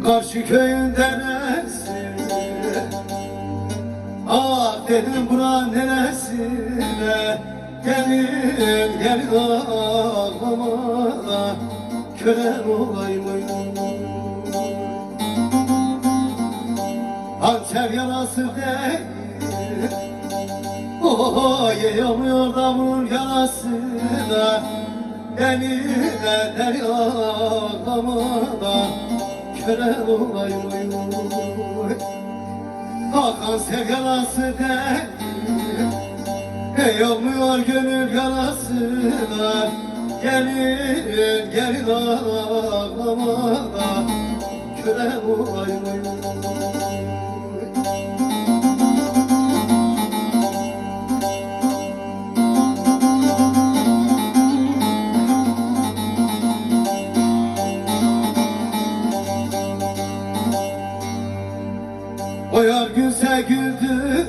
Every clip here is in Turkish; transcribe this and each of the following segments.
Karşı köyünden neresi? Ah dedim bura neresine? Gelin gelin ağlama, köle olayım. Hançer yarası değil, oh yanmıyor da vurur yarasına. Beni eder ağlama, köle olayım. Hakan sev yarası değil, yanmıyor gönül yarasına. Gelin gelin ağlama, köle olayım. O yar gülse güldürür,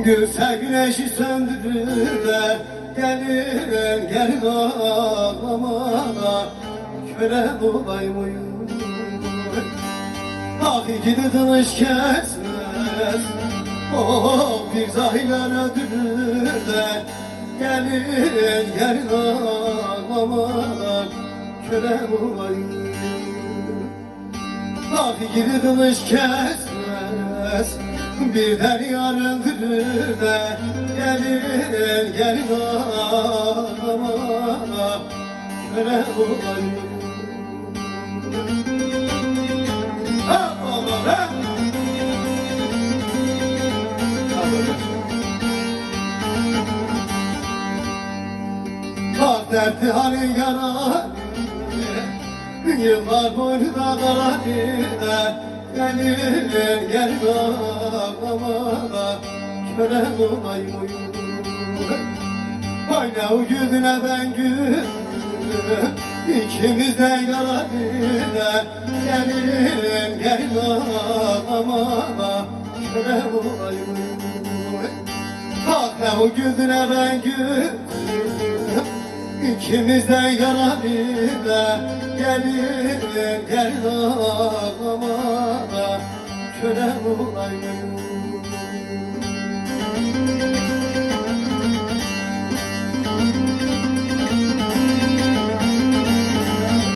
gülse güneşi söndürürler. Gelin gelin ağlama, köle olayım. Ah ikili dınış kesmez, oh bir zahiler öldürürler. Gelin gelin ağlama, köle olayım. Ah ikili dınış kesmez, birden yar öldürürler. Gelin gelin ağlama, köle olayım. Ha aman ha! Ah dertli halin yanar, yıllar boyu da karanlıkta. Gelin gelin ağlama, köle olayım. Ayna o güldüne ben güldüm, İkimiz de karanlıkta. Gelin gelin ağlama, köle olayım. Ayna o güldüne ben güldüm, İkimiz de karanlıkta. Gelin gelin ağlama, köle olayım.